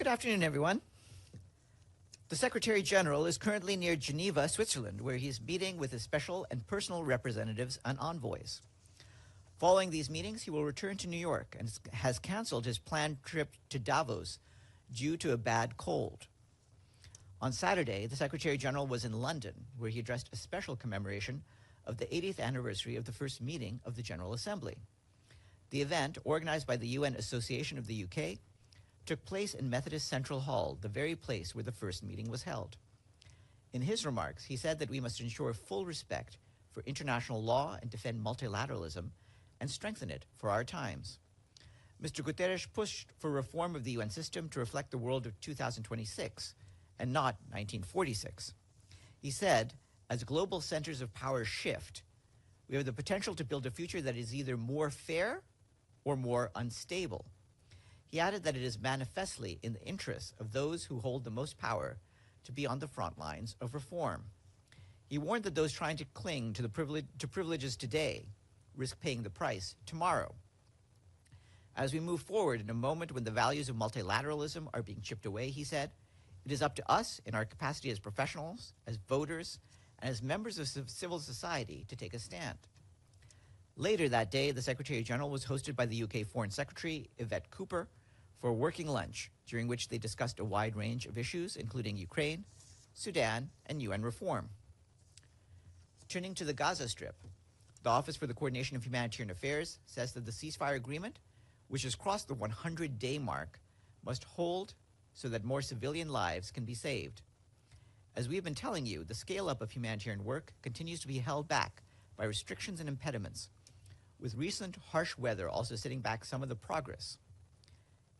Good afternoon, everyone. The Secretary General is currently near Geneva, Switzerland, where he is meeting with his special and personal representatives and envoys. Following these meetings, he will return to New York and has canceled his planned trip to Davos due to a bad cold. On Saturday, the Secretary General was in London, where he addressed a special commemoration of the 80th anniversary of the first meeting of the General Assembly. The event, organized by the UN Association of the UK, took place in Methodist Central Hall, the very place where the first meeting was held. In his remarks, he said that we must ensure full respect for international law and defend multilateralism and strengthen it for our times. Mr. Guterres pushed for reform of the UN system to reflect the world of 2026 and not 1946. He said, as global centers of power shift, we have the potential to build a future that is either more fair or more unstable. He added that it is manifestly in the interests of those who hold the most power to be on the front lines of reform. He warned that those trying to cling to privileges today risk paying the price tomorrow. As we move forward in a moment when the values of multilateralism are being chipped away, he said, it is up to us in our capacity as professionals, as voters, and as members of civil society to take a stand. Later that day, the Secretary General was hosted by the UK Foreign Secretary, Yvette Cooper, for a working lunch, during which they discussed a wide range of issues, including Ukraine, Sudan, and UN reform. Turning to the Gaza Strip, the Office for the Coordination of Humanitarian Affairs says that the ceasefire agreement, which has crossed the 100-day mark, must hold so that more civilian lives can be saved. As we've been telling you, the scale-up of humanitarian work continues to be held back by restrictions and impediments, with recent harsh weather also setting back some of the progress.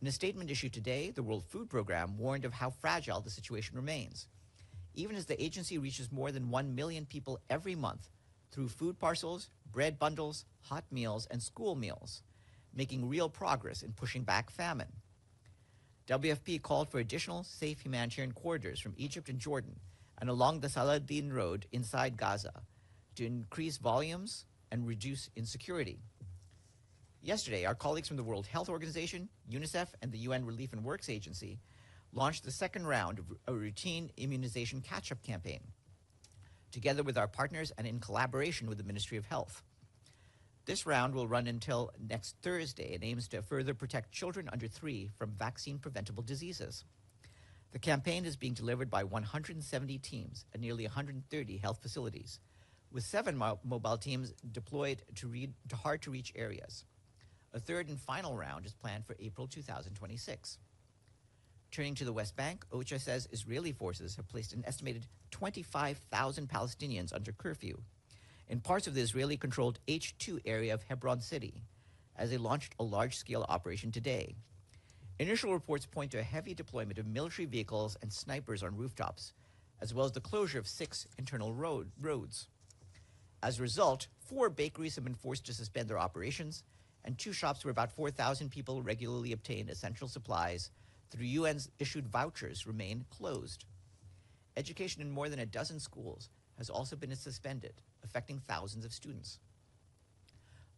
In a statement issued today, the World Food Programme warned of how fragile the situation remains, even as the agency reaches more than 1 million people every month through food parcels, bread bundles, hot meals, and school meals, making real progress in pushing back famine. WFP called for additional safe humanitarian corridors from Egypt and Jordan and along the Saladin Road inside Gaza to increase volumes and reduce insecurity. Yesterday, our colleagues from the World Health Organization, UNICEF, and the UN Relief and Works Agency launched the second round of a routine immunization catch-up campaign, together with our partners and in collaboration with the Ministry of Health. This round will run until next Thursday and aims to further protect children under 3 from vaccine-preventable diseases. The campaign is being delivered by 170 teams at nearly 130 health facilities, with 7 mobile teams deployed to hard-to-reach areas. A third and final round is planned for April 2026. Turning to the West Bank, OCHA says Israeli forces have placed an estimated 25,000 Palestinians under curfew in parts of the Israeli-controlled H2 area of Hebron City, as they launched a large-scale operation today. Initial reports point to a heavy deployment of military vehicles and snipers on rooftops, as well as the closure of 6 internal roads. As a result, 4 bakeries have been forced to suspend their operations, and 2 shops where about 4,000 people regularly obtain essential supplies through UN's issued vouchers remain closed. Education in more than a dozen schools has also been suspended, affecting thousands of students.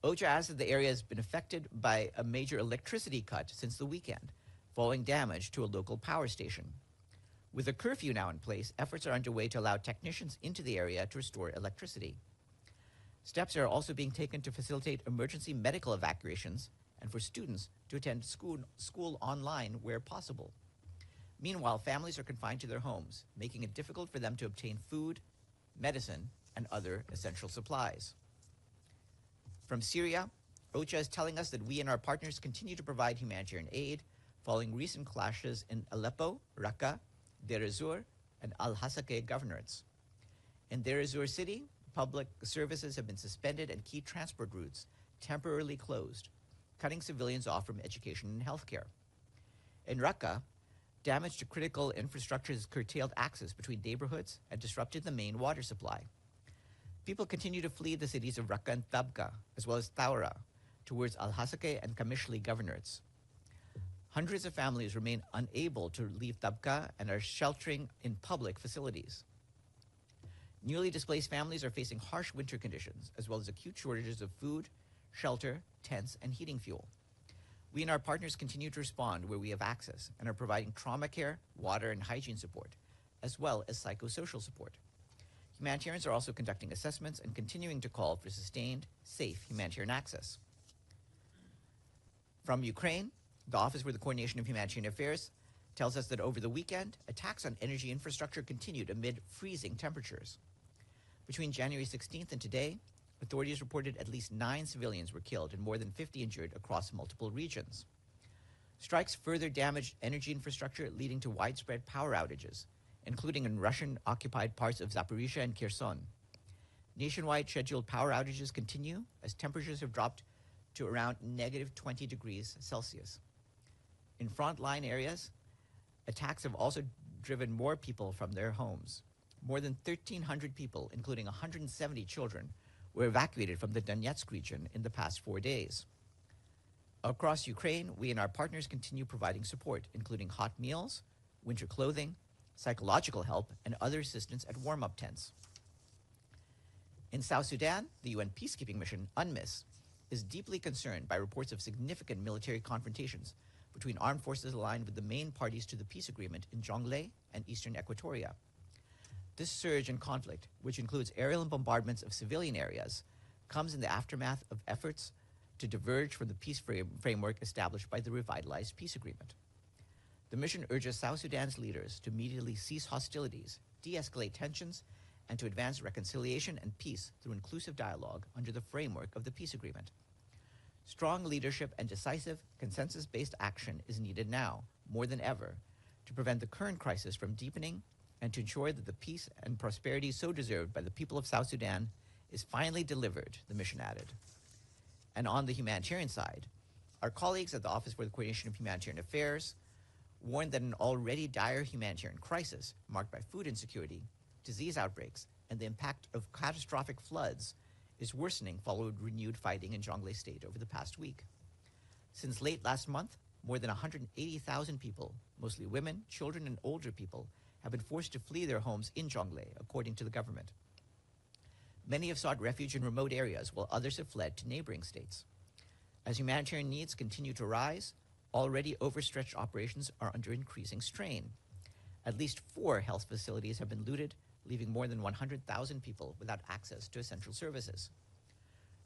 OCHA adds that the area has been affected by a major electricity cut since the weekend, following damage to a local power station. With a curfew now in place, efforts are underway to allow technicians into the area to restore electricity. Steps are also being taken to facilitate emergency medical evacuations and for students to attend school online where possible. Meanwhile, families are confined to their homes, making it difficult for them to obtain food, medicine, and other essential supplies. From Syria, OCHA is telling us that we and our partners continue to provide humanitarian aid following recent clashes in Aleppo, Raqqa, Deir ez-Zor, and Al-Hasakeh governorates. In Deir ez-Zor city, public services have been suspended and key transport routes temporarily closed, cutting civilians off from education and healthcare. In Raqqa, damage to critical infrastructure has curtailed access between neighborhoods and disrupted the main water supply. People continue to flee the cities of Raqqa and Tabqa, as well as Thawra, towards Al-Hasakeh and Kamishli governorates. Hundreds of families remain unable to leave Tabqa and are sheltering in public facilities. Newly displaced families are facing harsh winter conditions, as well as acute shortages of food, shelter, tents, and heating fuel. We and our partners continue to respond where we have access and are providing trauma care, water and hygiene support, as well as psychosocial support. Humanitarians are also conducting assessments and continuing to call for sustained, safe humanitarian access. From Ukraine, the Office for the Coordination of Humanitarian Affairs tells us that over the weekend, attacks on energy infrastructure continued amid freezing temperatures. Between January 16th and today, authorities reported at least 9 civilians were killed and more than 50 injured across multiple regions. Strikes further damaged energy infrastructure, leading to widespread power outages, including in Russian-occupied parts of Zaporizhia and Kherson. Nationwide scheduled power outages continue as temperatures have dropped to around negative 20 degrees Celsius. In frontline areas, attacks have also driven more people from their homes. More than 1,300 people, including 170 children, were evacuated from the Donetsk region in the past 4 days. Across Ukraine, we and our partners continue providing support, including hot meals, winter clothing, psychological help, and other assistance at warm-up tents. In South Sudan, the UN peacekeeping mission, UNMISS, is deeply concerned by reports of significant military confrontations between armed forces aligned with the main parties to the peace agreement in Jonglei and eastern Equatoria. This surge in conflict, which includes aerial bombardments of civilian areas, comes in the aftermath of efforts to diverge from the peace framework established by the revitalized peace agreement. The mission urges South Sudan's leaders to immediately cease hostilities, de-escalate tensions, and to advance reconciliation and peace through inclusive dialogue under the framework of the peace agreement. Strong leadership and decisive, consensus-based action is needed now, more than ever, to prevent the current crisis from deepening and to ensure that the peace and prosperity so deserved by the people of South Sudan is finally delivered, the mission added. And on the humanitarian side, our colleagues at the Office for the Coordination of Humanitarian Affairs warned that an already dire humanitarian crisis marked by food insecurity, disease outbreaks, and the impact of catastrophic floods is worsening following renewed fighting in Jonglei State over the past week. Since late last month, more than 180,000 people, mostly women, children, and older people, have been forced to flee their homes in Jonglei, according to the government. Many have sought refuge in remote areas, while others have fled to neighboring states. As humanitarian needs continue to rise, already overstretched operations are under increasing strain. At least 4 health facilities have been looted, leaving more than 100,000 people without access to essential services.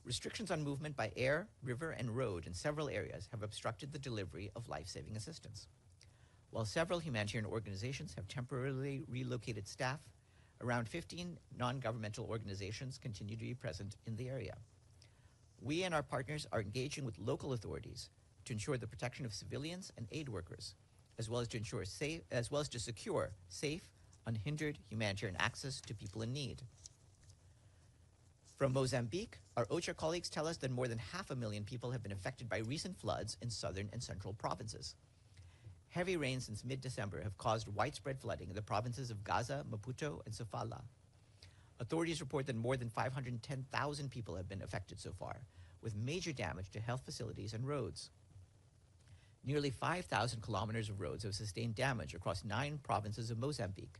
Restrictions on movement by air, river, and road in several areas have obstructed the delivery of life-saving assistance. While several humanitarian organizations have temporarily relocated staff, around 15 non-governmental organizations continue to be present in the area. We and our partners are engaging with local authorities to ensure the protection of civilians and aid workers, as well as to secure safe, unhindered humanitarian access to people in need. From Mozambique, our OCHA colleagues tell us that more than 500,000 people have been affected by recent floods in southern and central provinces. Heavy rains since mid-December have caused widespread flooding in the provinces of Gaza, Maputo, and Sofala. Authorities report that more than 510,000 people have been affected so far, with major damage to health facilities and roads. Nearly 5,000 kilometers of roads have sustained damage across 9 provinces of Mozambique,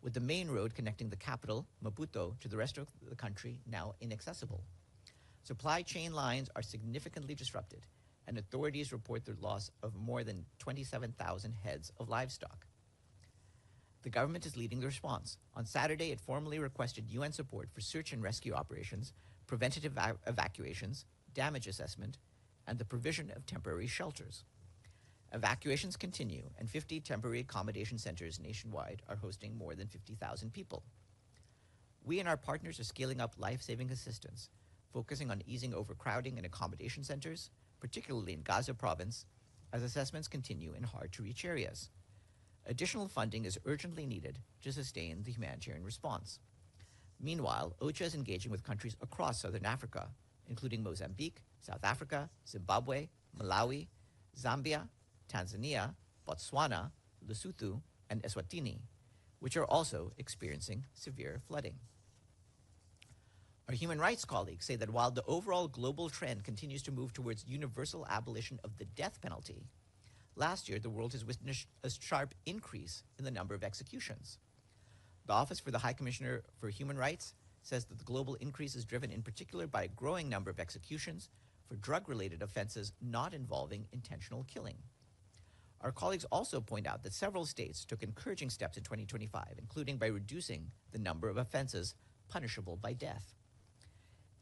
with the main road connecting the capital, Maputo, to the rest of the country now inaccessible. Supply chain lines are significantly disrupted, and authorities report the loss of more than 27,000 heads of livestock. The government is leading the response. On Saturday, it formally requested UN support for search and rescue operations, preventative evacuations, damage assessment, and the provision of temporary shelters. Evacuations continue, and 50 temporary accommodation centers nationwide are hosting more than 50,000 people. We and our partners are scaling up life-saving assistance, focusing on easing overcrowding in accommodation centers, particularly in Gaza province, as assessments continue in hard-to-reach areas. Additional funding is urgently needed to sustain the humanitarian response. Meanwhile, OCHA is engaging with countries across southern Africa, including Mozambique, South Africa, Zimbabwe, Malawi, Zambia, Tanzania, Botswana, Lesotho, and Eswatini, which are also experiencing severe flooding. Our human rights colleagues say that while the overall global trend continues to move towards universal abolition of the death penalty, last year the world has witnessed a sharp increase in the number of executions. The Office for the High Commissioner for Human Rights says that the global increase is driven in particular by a growing number of executions for drug-related offenses not involving intentional killing. Our colleagues also point out that several states took encouraging steps in 2025, including by reducing the number of offenses punishable by death.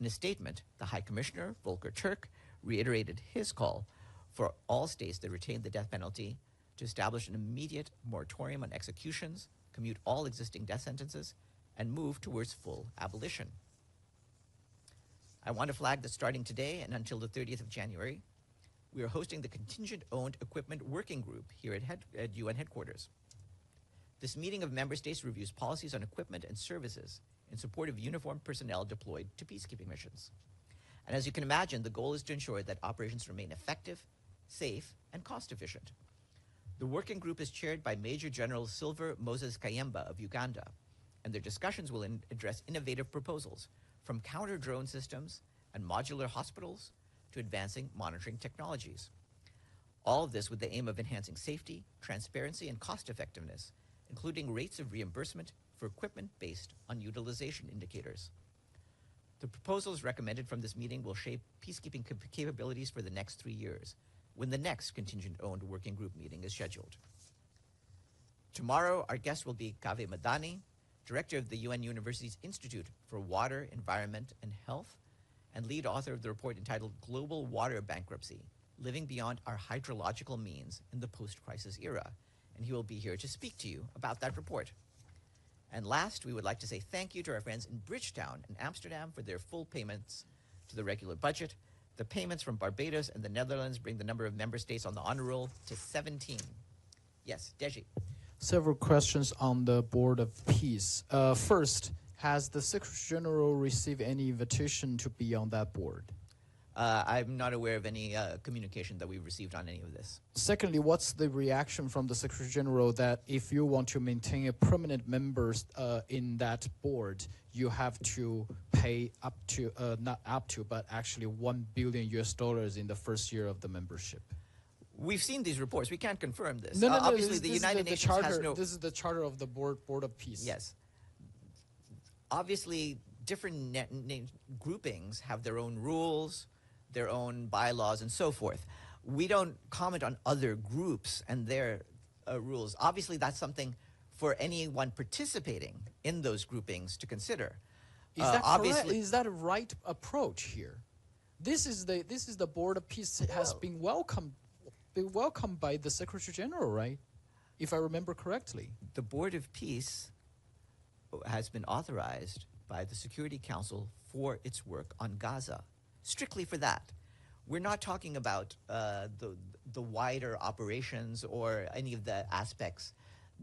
In a statement, the High Commissioner, Volker Turk, reiterated his call for all states that retain the death penalty to establish an immediate moratorium on executions, commute all existing death sentences, and move towards full abolition. I want to flag that starting today and until the 30th of January, we are hosting the Contingent-Owned Equipment Working Group here at UN headquarters. This meeting of member states reviews policies on equipment and services in support of uniformed personnel deployed to peacekeeping missions. And as you can imagine, the goal is to ensure that operations remain effective, safe, and cost-efficient. The working group is chaired by Major General Silver Moses Kayemba of Uganda, and their discussions will address innovative proposals from counter-drone systems and modular hospitals to advancing monitoring technologies. All of this with the aim of enhancing safety, transparency, and cost-effectiveness, including rates of reimbursement for equipment based on utilization indicators. The proposals recommended from this meeting will shape peacekeeping capabilities for the next 3 years, when the next contingent-owned working group meeting is scheduled. Tomorrow, our guest will be Kaveh Madani, director of the UN University's Institute for Water, Environment, and Health, and lead author of the report entitled Global Water Bankruptcy, Living Beyond Our Hydrological Means in the Post-Crisis Era. And he will be here to speak to you about that report. And last, we would like to say thank you to our friends in Bridgetown and Amsterdam for their full payments to the regular budget. The payments from Barbados and the Netherlands bring the number of member states on the honor roll to 17. Yes, Deji. Several questions on the Board of Peace. First, has the Secretary General received any invitation to be on that board? I'm not aware of any communication that we've received on any of this. Secondly, what's the reaction from the Secretary General that if you want to maintain a permanent member in that board, you have to pay up to, not up to, but actually $1 billion in the first year of the membership? We've seen these reports. We can't confirm this. No, obviously, this the United Nations charter, has no... This is the charter of the Board of Peace. Yes. Obviously, different groupings have their own rules, their own bylaws, and so forth. We don't comment on other groups and their rules. Obviously, that's something for anyone participating in those groupings to consider. Is that correct? Is that a right approach here? This is the Board of Peace has been welcomed by the Secretary General, right? If I remember correctly. The Board of Peace has been authorized by the Security Council for its work on Gaza, strictly for that. We're not talking about the wider operations or any of the aspects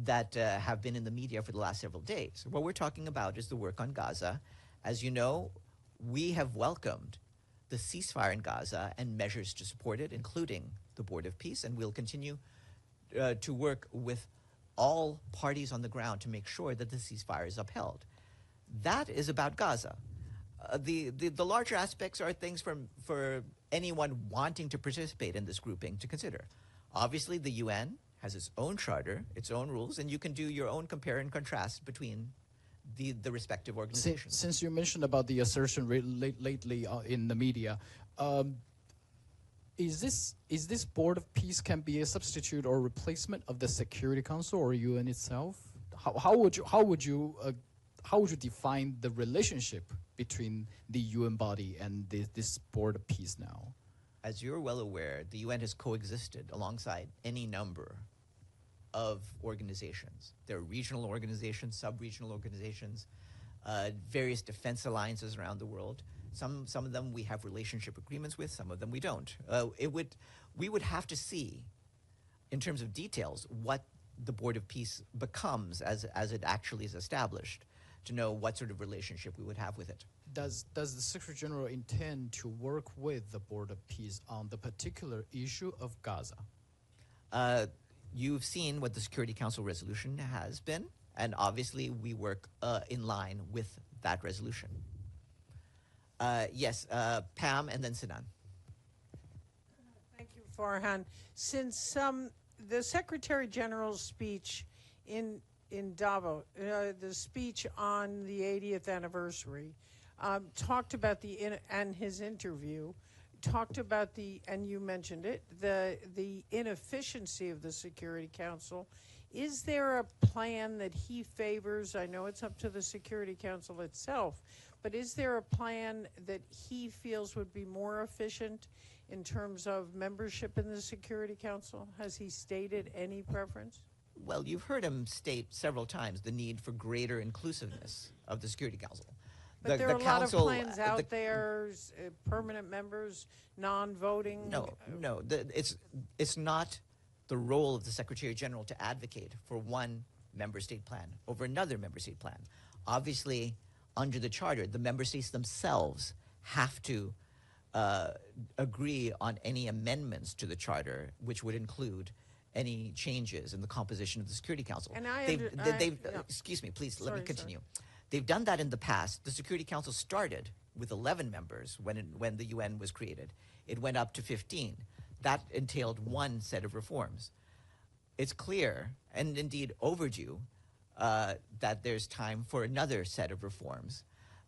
that have been in the media for the last several days. What we're talking about is the work on Gaza. As you know, we have welcomed the ceasefire in Gaza and measures to support it, including the Board of Peace, and we'll continue to work with all parties on the ground to make sure that the ceasefire is upheld. That is about Gaza. The larger aspects are things for anyone wanting to participate in this grouping to consider. Obviously, the UN has its own charter, its own rules, and you can do your own compare and contrast between the respective organizations. Since you mentioned about the assertion lately in the media, is this Board of Peace can be a substitute or replacement of the Security Council or UN itself? How would you define the relationship between the UN body and this Board of Peace now? As you're well aware, the UN has coexisted alongside any number of organizations. There are regional organizations, sub-regional organizations, various defense alliances around the world. Some of them we have relationship agreements with, some of them we don't. We would have to see, in terms of details, what the Board of Peace becomes as it actually is established, to know what sort of relationship we would have with it. Does the Secretary General intend to work with the Board of Peace on the particular issue of Gaza? You've seen what the Security Council resolution has been, and obviously we work in line with that resolution. Yes, Pam and then Sinan. Thank you, Farhan. Since the Secretary General's speech in Davos, the speech on the 80th anniversary, talked about and his interview talked about and you mentioned it, the inefficiency of the Security Council. Is there a plan that he favors? I know it's up to the Security Council itself, but is there a plan that he feels would be more efficient in terms of membership in the Security Council? Has he stated any preference? Well, you've heard him state several times the need for greater inclusiveness of the Security Council. But there are a lot of plans out there, permanent members, non-voting. No, it's not the role of the Secretary General to advocate for one member state plan over another member state plan. Obviously, under the Charter, the member states themselves have to agree on any amendments to the Charter, which would include any changes in the composition of the Security Council. And excuse me, please, let me continue. Sorry. They've done that in the past. The Security Council started with 11 members when the UN was created. It went up to 15. That entailed one set of reforms. It's clear, and indeed overdue, that there's time for another set of reforms.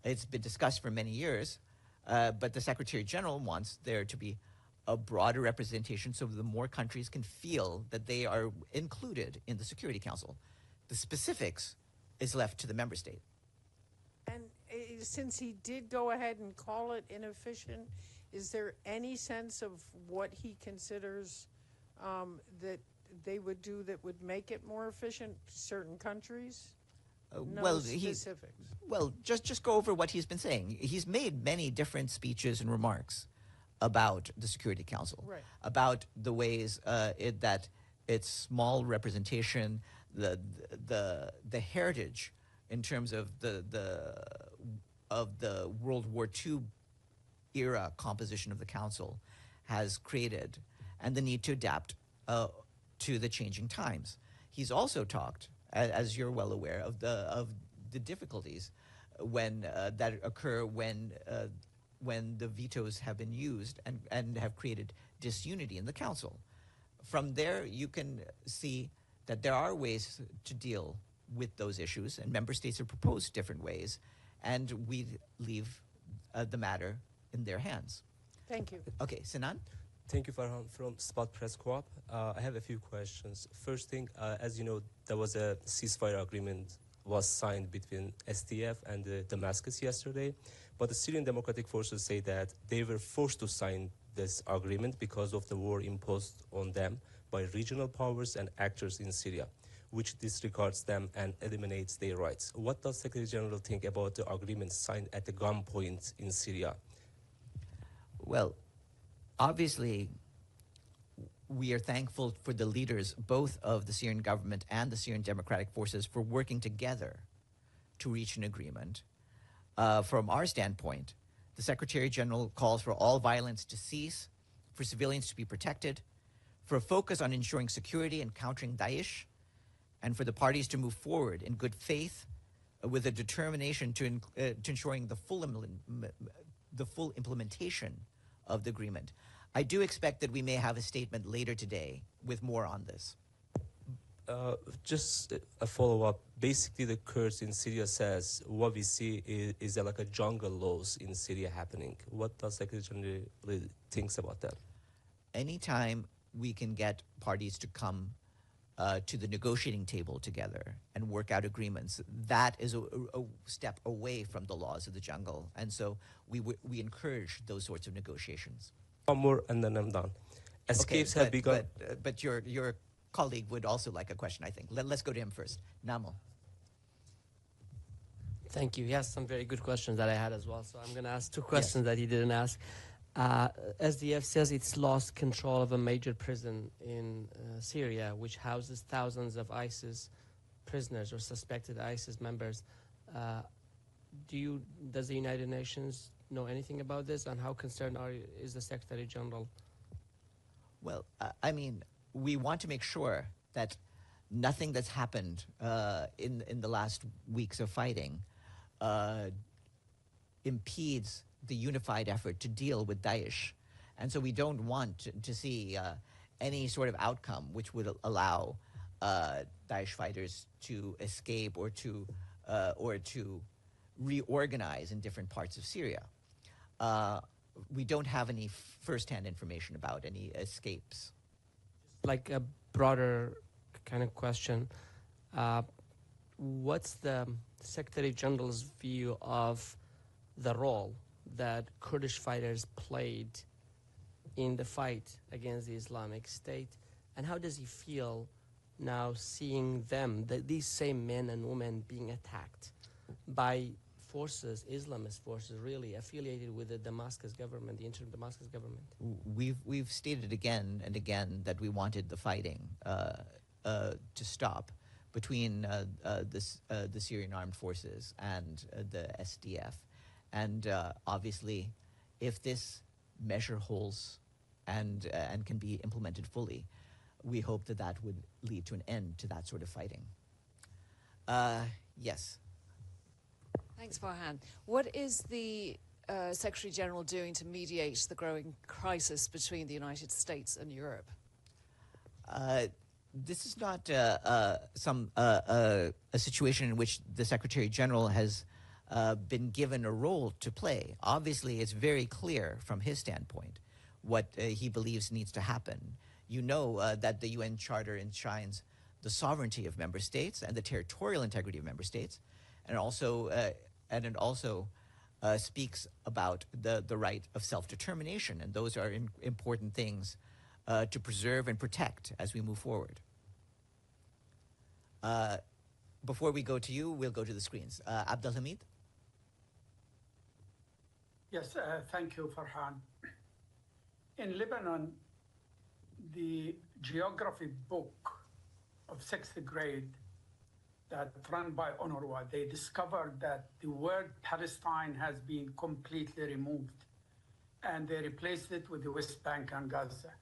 It's been discussed for many years, but the Secretary General wants there to be a broader representation so the more countries can feel that they are included in the Security Council. The specifics is left to the member state. And since he did go ahead and call it inefficient, is there any sense of what he considers that they would do that would make it more efficient? Certain countries? No specifics. Just go over what he's been saying. He's made many different speeches and remarks about the Security Council, right, about the ways that its small representation, the heritage in terms of the World War II era composition of the Council has created, and the need to adapt to the changing times. He's also talked, as you're well aware, of the difficulties that occur when the vetoes have been used and have created disunity in the Council. From there, you can see that there are ways to deal with those issues, and member states have proposed different ways, and we leave the matter in their hands. Thank you. Okay, Sinan? Thank you, Farhan, from Spot Press Co-op. I have a few questions. First thing, as you know, there was a ceasefire agreement was signed between SDF and Damascus yesterday, but the Syrian Democratic Forces say that they were forced to sign this agreement because of the war imposed on them by regional powers and actors in Syria, which disregards them and eliminates their rights. What does Secretary General think about the agreement signed at the gunpoint in Syria? Well, obviously, we are thankful for the leaders, both of the Syrian government and the Syrian Democratic Forces, for working together to reach an agreement. From our standpoint, the Secretary General calls for all violence to cease, for civilians to be protected, for a focus on ensuring security and countering Daesh, and for the parties to move forward in good faith with a determination to ensuring the full implementation of the agreement. I do expect that we may have a statement later today with more on this. Just a follow-up. Basically, the Kurds in Syria says what we see is like a jungle laws in Syria happening. What does Secretary General thinks about that? Anytime we can get parties to come to the negotiating table together and work out agreements, that is a step away from the laws of the jungle. And so we encourage those sorts of negotiations. One more and then I'm done. Escapes have begun. But your colleague would also like a question, I think. Let's go to him first. Namo. Thank you. Yes, some very good questions that I had as well. So I'm going to ask two questions that he didn't ask. SDF says it's lost control of a major prison in Syria, which houses thousands of ISIS prisoners or suspected ISIS members. Does the United Nations know anything about this, and how concerned is the Secretary General? Well, I mean, we want to make sure that nothing that's happened in the last weeks of fighting impedes the unified effort to deal with Daesh. And so we don't want to see any sort of outcome which would allow Daesh fighters to escape or to reorganize in different parts of Syria. we don't have any first-hand information about any escapes. Like a broader kind of question, what's the Secretary General's view of the role that Kurdish fighters played in the fight against the Islamic State, and how does he feel now seeing them, these same men and women, being attacked by forces, Islamist forces, really affiliated with the Damascus government, the interim Damascus government? We've stated again and again that we wanted the fighting to stop between the Syrian armed forces and the SDF, and obviously, if this measure holds and can be implemented fully, we hope that that would lead to an end to that sort of fighting. Yes. Thanks, Farhan. What is the Secretary General doing to mediate the growing crisis between the United States and Europe? This is not a situation in which the Secretary General has been given a role to play. Obviously, it's very clear from his standpoint what he believes needs to happen. You know that the UN Charter enshrines the sovereignty of member states and the territorial integrity of member states, and it also speaks about the right of self-determination, and those are important things to preserve and protect as we move forward. Before we go to you, we'll go to the screens. Abdelhamid? Yes, thank you, Farhan. In Lebanon, the geography book of 6th grade that run by UNRWA, they discovered that the word Palestine has been completely removed, and they replaced it with the West Bank and Gaza.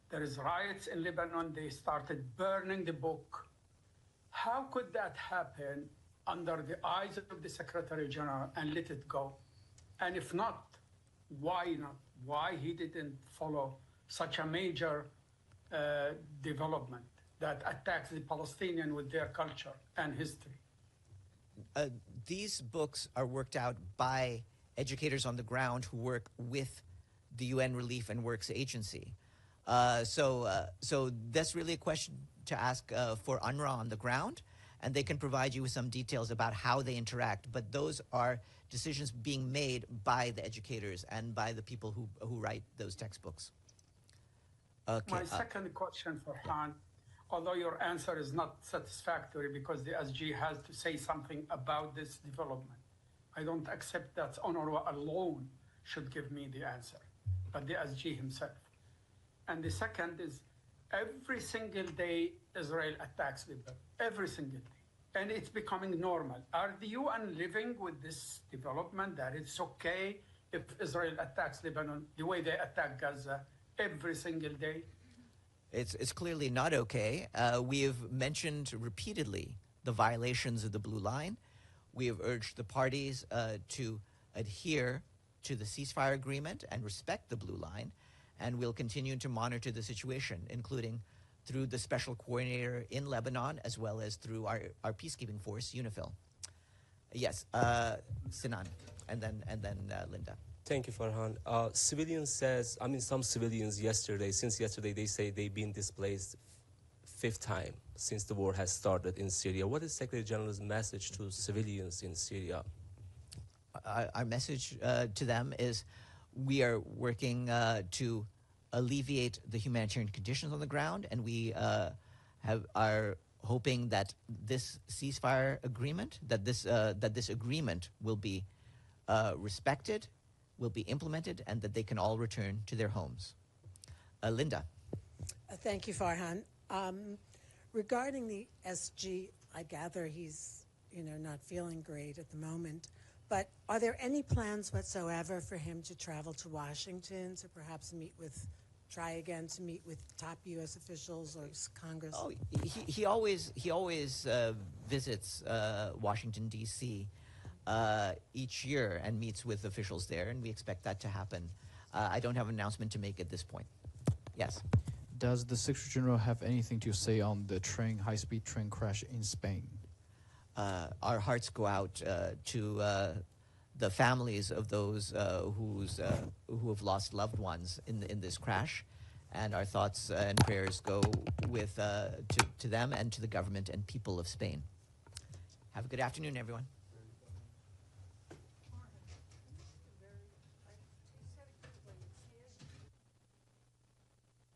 There is riots in Lebanon. They started burning the book. How could that happen under the eyes of the Secretary General and let it go? And if not, why not? Why he didn't follow such a major development that attacks the Palestinian with their culture and history? These books are worked out by educators on the ground who work with the UN Relief and Works Agency. So that's really a question to ask for UNRWA on the ground, and they can provide you with some details about how they interact. But those are decisions being made by the educators and by the people who write those textbooks. Okay. My second question, Farhan, although your answer is not satisfactory because the SG has to say something about this development, I don't accept that UNRWA alone should give me the answer, but the SG himself. And the second is, every single day Israel attacks Lebanon, every single day. And it's becoming normal. Are the UN living with this development that it's okay if Israel attacks Lebanon the way they attack Gaza every single day? It's clearly not okay. We have mentioned repeatedly the violations of the Blue Line. We have urged the parties to adhere to the ceasefire agreement and respect the Blue Line, and we'll continue to monitor the situation, including through the special coordinator in Lebanon, as well as through our peacekeeping force, UNIFIL. Yes, Sinan, and then Linda. Thank you, Farhan. Some civilians since yesterday, they say they've been displaced 5th time since the war has started in Syria. What is Secretary General's message to civilians in Syria? Our message to them is we are working to alleviate the humanitarian conditions on the ground, and we are hoping that this ceasefire agreement, that this agreement will be respected, will be implemented, and that they can all return to their homes. Linda. Thank you, Farhan. Regarding the SG, I gather he's not feeling great at the moment. But are there any plans whatsoever for him to travel to Washington to perhaps try again to meet with top U.S. officials or Congress? Oh, he always visits Washington, D.C. Each year and meets with officials there, and we expect that to happen. I don't have an announcement to make at this point. Yes. Does the Secretary General have anything to say on the high-speed train crash in Spain? Our hearts go out to the families of those who have lost loved ones in this crash. And our thoughts and prayers go with to them and to the government and people of Spain. Have a good afternoon, everyone.